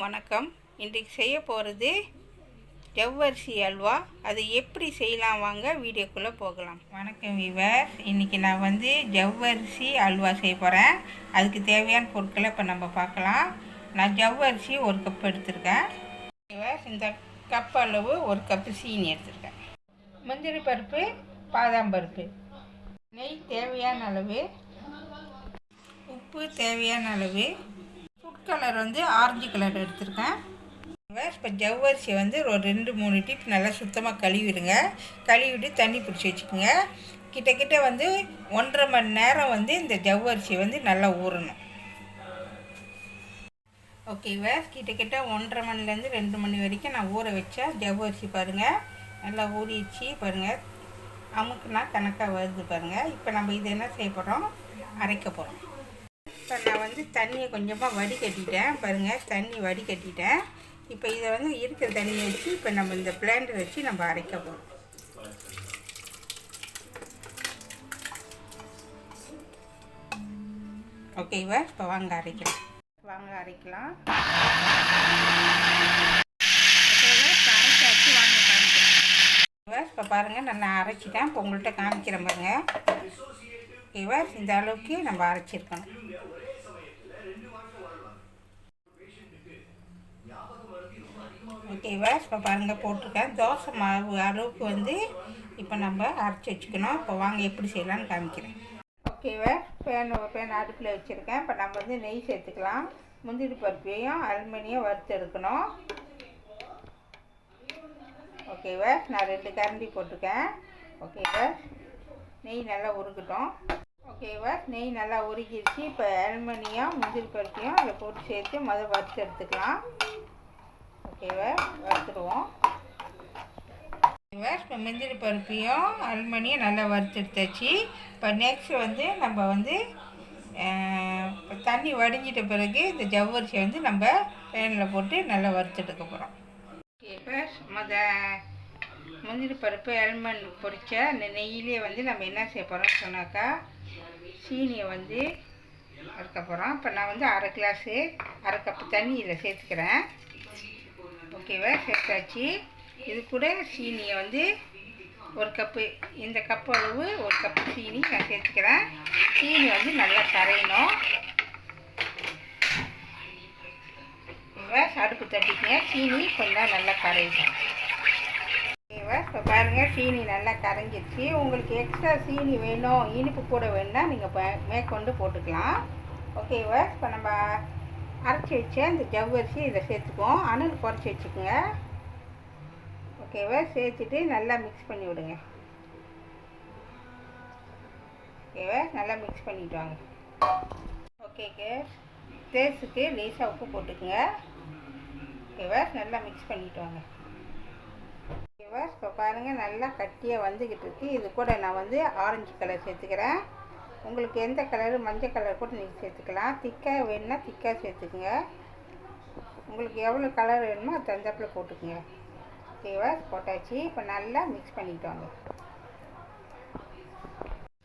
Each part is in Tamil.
வணக்கம். இன்றைக்கு செய்ய போகிறது ஜவ்வரிசி அல்வா. அது எப்படி செய்யலாம் வாங்க வீடியோக்குள்ளே போகலாம். வணக்கம் வீவர். இன்றைக்கி நான் ஜவ்வரிசி அல்வா செய்ய போகிறேன். அதுக்கு தேவையான பொருட்களை இப்போ நம்ம பார்க்கலாம். நான் ஜவ்வரிசி 1 கப் எடுத்திருக்கேன். இந்த கப் அளவு 1 கப்பு சீனி எடுத்திருக்கேன். முந்திரி பருப்பு, பாதாம் பருப்பு, நெய் தேவையான அளவு, உப்பு தேவையான அளவு, ஃபுட் கலர் ஆரஞ்சு கலர் எடுத்திருக்கேன். இப்போ ஜவ்வரிசியை ஒரு 2-3 டிப் நல்லா சுத்தமாக கழுவிடுங்க. கழுவிட்டு தண்ணி பிடிச்சி வச்சுக்கோங்க. கிட்டக்கிட்ட 1.5 மணி நேரம் இந்த ஜவ்வரிசி நல்லா ஊறணும். ஓகேவா, கிட்டக்கிட்ட 1.5 மணிலேருந்து 2 மணி வரைக்கும் நான் ஊற வச்சா ஜவ்வரிசி பாருங்கள் நல்லா ஊறிடுச்சு. பாருங்கள், அமுக்குனா கணக்காக வருது பாருங்கள். இப்போ நம்ம இது என்ன செய்ய போகிறோம், அரைக்க போகிறோம். இப்போ நான் தண்ணியை கொஞ்சமாக வடிகட்டிட்டேன். பாருங்கள், தண்ணி வடிகட்டிட்டேன். இப்போ இதை இருக்கிற தண்ணியை வச்சு இப்போ நம்ம இந்த பிளேண்டர் வச்சு நம்ம அரைக்க போகிறோம். ஓகேவா, இப்போ வாங்க அரைக்கலாம். அரைச்சாச்சு, வாங்க காமிக்கிறேன். இப்போ பாருங்கள், நான் அரைச்சிட்டேன். இப்போ உங்கள்கிட்ட காமிக்கிறேன் பாருங்கள். ஓகேவா, இந்த அளவுக்கு நம்ம அரைச்சிருக்கணும். ஓகேவா, இப்போ பாருங்கள் போட்டிருக்கேன். தோசை மாவு அளவுக்கு இப்போ நம்ம அரைச்சி வச்சுக்கணும். இப்போ வாங்க எப்படி செய்யலான்னு காமிக்கிறேன். ஓகேவா, பேன் அடுப்பில் வச்சுருக்கேன். இப்போ நம்ம நெய் சேர்த்துக்கலாம். முந்திரி பருப்பையும் அலுமினியம் வறுத்து எடுக்கணும். ஓகேவா, நான் 2 கரண்டி போட்டிருக்கேன். ஓகேவா, நெய் நல்லா உருக்கட்டும். ஓகேவா, நெய் நல்லா உருக்கிடுச்சு. இப்போ அலுமினியம் முந்திரி பருப்பையும் அதை போட்டு சேர்த்து வறுத்து எடுத்துக்கலாம். ஓகேவா, வறுத்துடுவோம். ஓகேவா, இப்போ முந்திரி பருப்பையும் அலுமினியம் நல்லா வறுத்து எடுத்தாச்சு. இப்போ நெக்ஸ்ட் நம்ம தண்ணி வடிஞ்சிட்ட பிறகு இந்த ஜவ்வரிசியை நம்ம பேனில் போட்டு நல்லா வறுத்து எடுக்க போகிறோம். இப்போ முந்திரி பருப்பு அலுமினியம் பொரிச்ச அந்த நெய்யிலே நம்ம என்ன செய்ய போகிறோம்னு சொன்னாக்கா, சீனியை வறுக்க போகிறோம். இப்போ நான் 1/2 கப்பு தண்ணி இதில் சேர்த்துக்கிறேன். ஓகேவா, சேர்த்தாச்சு. இது கூட சீனியை 1 கப்பு, இந்த கப்பு அளவு 1 கப்பு சீனி நான் சேர்த்துக்கிறேன். சீனி நல்லா கரையணும். அடுப்பு தட்டிக்கங்க, சீனி கொஞ்சம் நல்லா கரையணும். ஓகேவா, இப்போ பாருங்கள், சீனி நல்லா கரைஞ்சிருச்சு. உங்களுக்கு எக்ஸ்ட்ரா சீனி வேணும், இனிப்பு கூட வேணும்னா நீங்கள் மேற்கொண்டு போட்டுக்கலாம். ஓகேவா, இப்போ நம்ம அரைச்சி வச்ச இந்த ஜவ்வரிசி இதில் சேர்த்துக்குவோம். அனல் குறைச்சி வச்சுக்கோங்க. ஓகேவா, சேர்த்துட்டு நல்லா மிக்ஸ் பண்ணி விடுங்க. ஓகேவா, நல்லா மிக்ஸ் பண்ணிட்டு வாங்க. ஓகேங்க, டேஸ்ட்டுக்கு லேசாக உப்பு போட்டுக்குங்க. ஓகேவா, நல்லா மிக்ஸ் பண்ணிட்டு வாங்க. ஓகேவா, இப்போ பாருங்கள் நல்லா கட்டியாக வந்துக்கிட்டு இருக்குது. இது கூட நான் ஆரஞ்சு கலர் சேர்த்துக்கிறேன். உங்களுக்கு எந்த கலரு, மஞ்சள் கலர் கூட நீங்கள் சேர்த்துக்கலாம். திக்காக வேணும்னா திக்காக சேர்த்துக்குங்க. உங்களுக்கு எவ்வளோ கலர் வேணுமோ அது தந்தாப்பில் போட்டுக்குங்க. ஓகேவா, போட்டாச்சு. இப்போ நல்லா மிக்ஸ் பண்ணிட்டு வாங்க.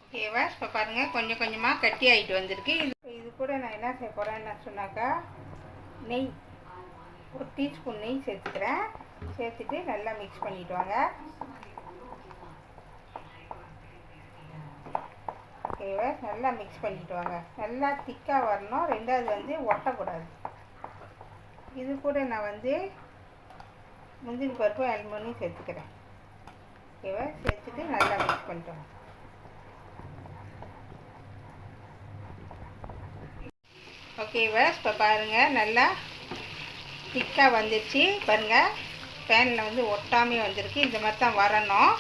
ஓகேவா, இப்போ பாருங்கள் கொஞ்சம் கொஞ்சமாக கட்டி ஆகிட்டு வந்திருக்கு. இது கூட நான் என்ன செய்ய போகிறேன்னு சொன்னாக்கா, நெய் 1 டீஸ்பூன் நெய் சேர்த்துக்கிறேன். சேர்த்துட்டு நல்லா மிக்ஸ் பண்ணிட்டு வாங்க. ஓகேவா, நல்லா மிக்ஸ் பண்ணிட்டு வாங்க. நல்லா திக்காக வரணும். ரெண்டாவது ஒட்டக்கூடாது. இது கூட நான் முந்திரி பருப்பு அலுமினியம் சேர்த்துக்கிறேன். ஓகேவா, சேர்த்துட்டு நல்லா மிக்ஸ் பண்ணிட்டு வாங்க. ஓகேவா, இப்போ பாருங்கள் நல்லா திக்காக வந்துடுச்சு. பாருங்கள், பேனில் ஒட்டாமே வந்திருக்கு. இந்த மாதிரி தான் வரணும்.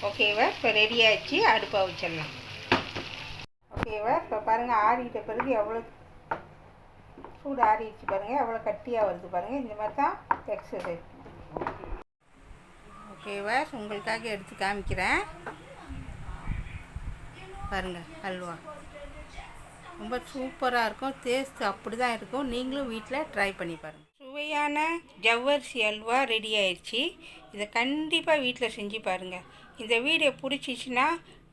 ஓகேவா, இப்போ ரெடி ஆகிடுச்சு. அடுப்பை வச்சிடலாம். ஓகேவா, இப்போ பாருங்கள் ஆறிட்ட பிறகு எவ்வளோ சூடு ஆறிடுச்சு பாருங்கள், எவ்வளோ கட்டியாக வருது பாருங்கள். இந்த மாதிரி தான் டெக்ஸ்சர் இருக்கு. ஓகேவா, உங்களுக்காக எடுத்து காமிக்கிறேன். பாருங்கள், ஹல்வா ரொம்ப சூப்பராக இருக்கும். டேஸ்ட் அப்படி தான் இருக்கும். நீங்களும் வீட்டில் ட்ரை பண்ணி பாருங்கள். சுவையான ஜவ்வரிசி அல்வா ரெடி ஆயிடுச்சு. இதை கண்டிப்பாக வீட்டில் செஞ்சு பாருங்கள். இந்த வீடியோ பிடிச்சிச்சின்னா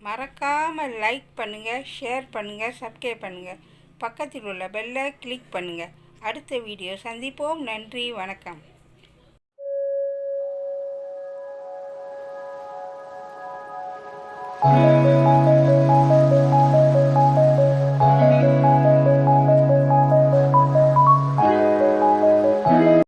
மறக்காமல் லைக் பண்ணுங்கள், ஷேர் பண்ணுங்கள், சப்ஸ்கிரைப் பண்ணுங்கள். பக்கத்தில் உள்ள பெல்லை கிளிக் பண்ணுங்கள். அடுத்த வீடியோ சந்திப்போம். நன்றி, வணக்கம். Thank you.